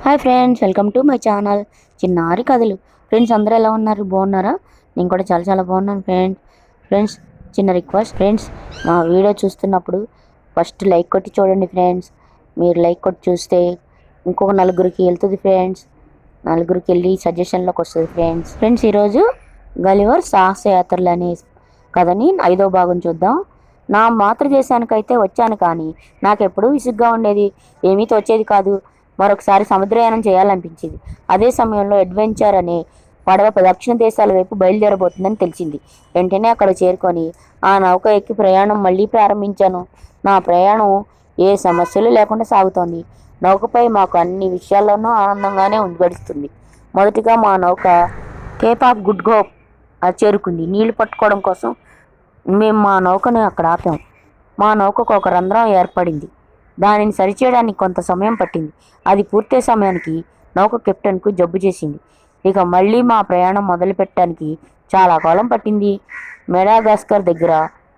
Hi friends, welcome to my channel చిన్నారి కథలు. Friends, అందరూ ఎలా ఉన్నారు? బాగున్నారా? నేను కూడా చాలా చాలా బాగున్నాను ఫ్రెండ్స్. చిన్న రిక్వెస్ట్ ఫ్రెండ్స్, మా వీడియో చూస్తున్నప్పుడు ఫస్ట్ లైక్ కొట్టి చూడండి ఫ్రెండ్స్. మీరు లైక్ కొట్టి చూస్తే ఇంకొక నలుగురికి వెళ్తుంది ఫ్రెండ్స్. నలుగురికి వెళ్ళి సజెషన్లోకి వస్తుంది ఫ్రెండ్స్. ఈరోజు గలివర్ సాహసయాత్రలు అనే కథని 5వ భాగం చూద్దాం. నా మాతృదేశానికైతే వచ్చాను, కానీ నాకెప్పుడూ విసుగ్గా ఉండేది. ఏమీ తోచేది కాదు. మరొకసారి సముద్రయానం చేయాలనిపించింది. అదే సమయంలో అడ్వెంచర్ అనే పడవ దక్షిణ దేశాల వైపు బయలుదేరబోతుందని తెలిసింది. వెంటనే అక్కడ చేరుకొని ఆ నౌక ఎక్కి ప్రయాణం మళ్ళీ ప్రారంభించాను. నా ప్రయాణం ఏ సమస్యలు లేకుండా సాగుతోంది. నౌకపై మాకు అన్ని విషయాల్లోనూ ఆనందంగానే గడుస్తుంది. మొదటిగా మా నౌక కేప్ ఆఫ్ గుడ్ హోప్ చేరుకుంది. నీళ్లు పట్టుకోవడం కోసం మేము మా నౌకను అక్కడ ఆపాం. మా నౌకకు ఒక రంధ్రం ఏర్పడింది. దానిని సరిచేయడానికి కొంత సమయం పట్టింది. అది పూర్తయ్యే సమయానికి నౌక కెప్టెన్కు జబ్బు చేసింది. ఇక మళ్ళీ మా ప్రయాణం మొదలుపెట్టడానికి చాలా కాలం పట్టింది. మెడాగాస్కర్ దగ్గర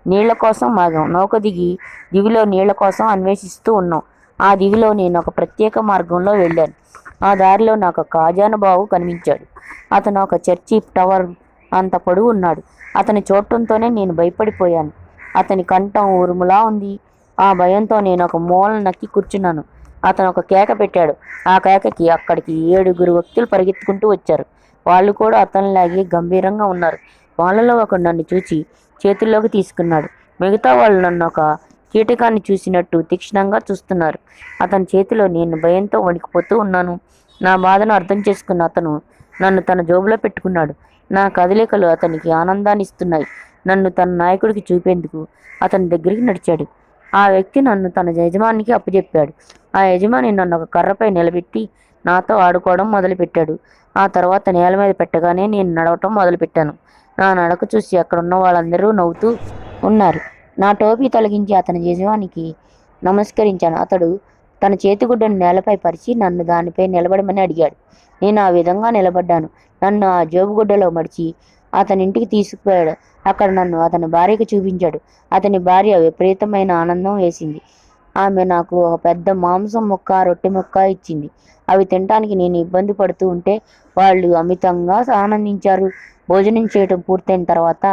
నీళ్ల కోసం ఆగాం. నౌక దివిలో నీళ్ల కోసం అన్వేషిస్తూ ఉన్నాం. ఆ దివిలో నేను ఒక ప్రత్యేక మార్గంలో వెళ్ళాను. ఆ దారిలో నాకు ఒక ఖజానాబాబు కనిపించాడు. అతను ఒక చర్చి టవర్ అంత పొడవు ఉన్నాడు. అతని చూడటంతోనే నేను భయపడిపోయాను. అతని కంఠం ఉరుములా ఉంది. ఆ భయంతో నేను ఒక మూల నక్కి కూర్చున్నాను. అతను ఒక కేక పెట్టాడు. ఆ కేకకి అక్కడికి 7 వ్యక్తులు పరిగెత్తుకుంటూ వచ్చారు. వాళ్ళు కూడా అతనిలాగే గంభీరంగా ఉన్నారు. వాళ్ళలో ఒకడు నన్ను చూచి చేతుల్లోకి తీసుకున్నాడు. మిగతా వాళ్ళు నన్ను ఒక కీటకాన్ని చూసినట్టు తీక్షణంగా చూస్తున్నారు. అతని చేతిలో నేను భయంతో వణికిపోతూ ఉన్నాను. నా బాధను అర్థం చేసుకున్న అతను నన్ను తన జోబులో పెట్టుకున్నాడు. నా కదలికలు అతనికి ఆనందాన్ని ఇస్తున్నాయి. నన్ను తన నాయకుడికి చూపేందుకు అతని దగ్గరికి నడిచాడు. ఆ వ్యక్తి నన్ను తన యజమానికి అప్పచెప్పాడు. ఆ యజమాని నన్ను ఒక కర్రపై నిలబెట్టి నాతో ఆడుకోవడం మొదలుపెట్టాడు. ఆ తర్వాత నేల మీద పెట్టగానే నేను నడవటం మొదలుపెట్టాను. నా నడక చూసి అక్కడ ఉన్న వాళ్ళందరూ నవ్వుతూ ఉన్నారు. నా టోపీ తొలగించి అతని యజమానికి నమస్కరించాను. అతడు తన చేతిగుడ్డను నేలపై పరిచి నన్ను దానిపై నిలబడమని అడిగాడు. నేను ఆ విధంగా నిలబడ్డాను. నన్ను ఆ జోబుగుడ్డలో మడిచి అతని ఇంటికి తీసుకుపోయాడు. అక్కడ నన్ను అతని భార్యకు చూపించాడు. అతని భార్య విపరీతమైన ఆనందం వేసింది. ఆమె నాకు ఒక పెద్ద మాంసం ముక్క, రొట్టె ముక్క ఇచ్చింది. అవి తినడానికి నేను ఇబ్బంది పడుతూ ఉంటే వాళ్ళు అమితంగా ఆనందించారు. భోజనం చేయటం పూర్తయిన తర్వాత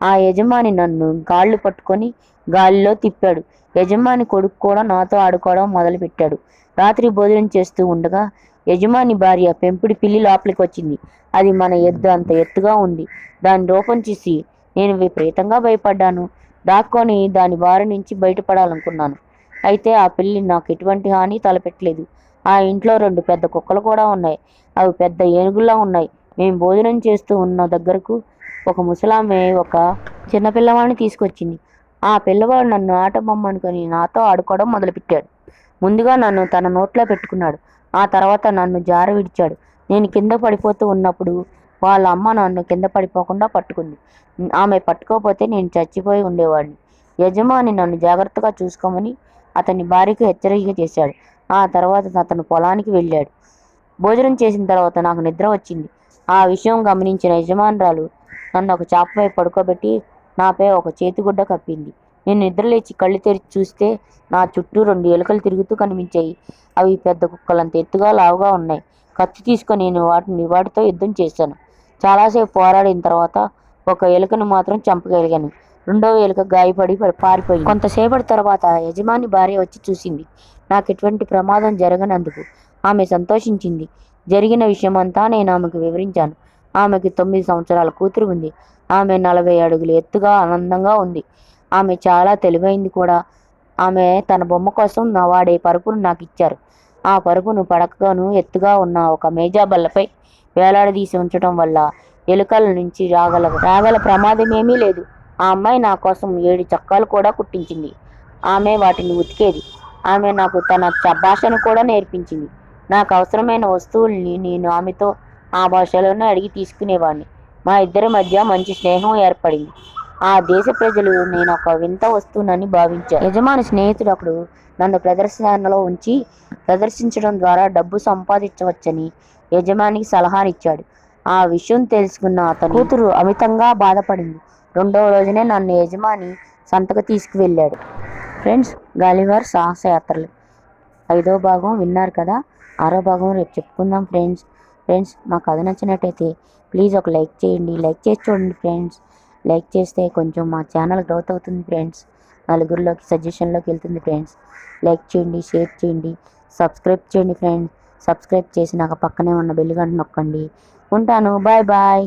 ఆ యజమాని నన్ను కాళ్ళు పట్టుకొని గాలిలో తిప్పాడు. యజమాని కొడుకు కూడా నాతో ఆడుకోవడం మొదలుపెట్టాడు. రాత్రి భోజనం చేస్తూ ఉండగా యజమాని భార్య పెంపుడి పిల్లి లోపలికి వచ్చింది. అది మన ఎద్దు అంత ఎత్తుగా ఉంది. దాని రూపం చూసి నేను విపరీతంగా భయపడ్డాను. దాక్కొని దాని బారి నుంచి బయటపడాలనుకున్నాను. అయితే ఆ పిల్లి నాకు ఎటువంటి హాని తలపెట్టలేదు. ఆ ఇంట్లో 2 పెద్ద కుక్కలు కూడా ఉన్నాయి. అవి పెద్ద ఏనుగుల్లా ఉన్నాయి. మేము భోజనం చేస్తూ ఉన్న దగ్గరకు ఒక ముసలామె ఒక చిన్న పిల్లవాడిని తీసుకొచ్చింది. ఆ పిల్లవాడు నన్ను ఆట బొమ్మ అనుకొని నాతో ఆడుకోవడం మొదలుపెట్టాడు. ముందుగా నన్ను తన నోట్లో పెట్టుకున్నాడు. ఆ తర్వాత నన్ను జార విడిచాడు. నేను కింద పడిపోతూ ఉన్నప్పుడు వాళ్ళ అమ్మ నన్ను కింద పడిపోకుండా పట్టుకుంది. ఆమె పట్టుకోకపోతే నేను చచ్చిపోయి ఉండేవాడిని. యజమాని నన్ను జాగ్రత్తగా చూసుకోమని అతని భార్యకు హెచ్చరిక చేశాడు. ఆ తర్వాత అతను పొలానికి వెళ్ళాడు. భోజనం చేసిన తర్వాత నాకు నిద్ర వచ్చింది. ఆ విషయం గమనించిన యజమానురాలు నన్ను ఒక చాపపై పడుకోబెట్టి నాపై ఒక చేతిగుడ్డ కప్పింది. నేను నిద్రలేచి కళ్ళు తెరిచి చూస్తే నా చుట్టూ 2 ఎలుకలు తిరుగుతూ కనిపించాయి. అవి పెద్ద కుక్కలంత ఎత్తుగా లావుగా ఉన్నాయి. కత్తి తీసుకొని నేను వాటితో యుద్ధం చేశాను. చాలాసేపు పోరాడిన తర్వాత ఒక ఎలుకను మాత్రం చంపగలిగాను. రెండవ ఎలుక గాయపడి పారిపోయింది. కొంతసేపటి తర్వాత యజమాని భార్య వచ్చి చూసింది. నాకు ఎటువంటి ప్రమాదం జరగనందుకు ఆమె సంతోషించింది. జరిగిన విషయమంతా నేను ఆమెకు వివరించాను. ఆమెకి 9 సంవత్సరాల కూతురు ఉంది. ఆమె 40 అడుగులు ఎత్తుగా ఆనందంగా ఉంది. ఆమె చాలా తెలివైంది కూడా. ఆమె తన బొమ్మ కోసం వాడే పరుపును నాకు ఇచ్చారు. ఆ పరుపును పడకను ఎత్తుగా ఉన్న ఒక మేజా బల్లపై వేలాడదీసి ఉంచడం వల్ల ఎలుకల నుంచి రాగల ప్రమాదమేమీ లేదు. ఆ అమ్మాయి నా కోసం 7 చొక్కాలు కూడా కుట్టించింది. ఆమె వాటిని ఉతికేది. ఆమె నాకు తన భాషను కూడా నేర్పించింది. నాకు అవసరమైన వస్తువుల్ని నేను ఆమెతో ఆ భాషలోనే అడిగి తీసుకునేవాడిని. మా ఇద్దరి మధ్య మంచి స్నేహం ఏర్పడింది. ఆ దేశ ప్రజలు నేను ఒక వింత వస్తువునని భావించారు. యజమాని స్నేహితుడు అప్పుడు నన్ను ప్రదర్శనలో ఉంచి ప్రదర్శించడం ద్వారా డబ్బు సంపాదించవచ్చని యజమానికి సలహానిచ్చాడు. ఆ విషయం తెలుసుకున్న అతని కూతురు అమితంగా బాధపడింది. 2వ రోజునే నన్ను యజమాని సంతకు తీసుకువెళ్ళాడు. ఫ్రెండ్స్, గలివర్ సాహసయాత్రలు 5వ భాగం విన్నారు కదా. 6వ భాగం రేపు చెప్పుకుందాం ఫ్రెండ్స్. ఫ్రెండ్స్ మా కథ నచ్చినట్టయితే ప్లీజ్ ఒక లైక్ చేయండి. లైక్ చేసి చూడండి ఫ్రెండ్స్. లైక్ చేస్తే కొంచెం మా ఛానల్ గ్రోత్ అవుతుంది ఫ్రెండ్స్. నలుగురిలోకి సజెషన్లోకి వెళ్తుంది ఫ్రెండ్స్. లైక్ చేయండి, షేర్ చేయండి, సబ్స్క్రైబ్ చేయండి ఫ్రెండ్స్. సబ్స్క్రైబ్ చేసి నాకు పక్కనే ఉన్న బెల్ గంట నొక్కండి. ఉంటాను. Bye bye.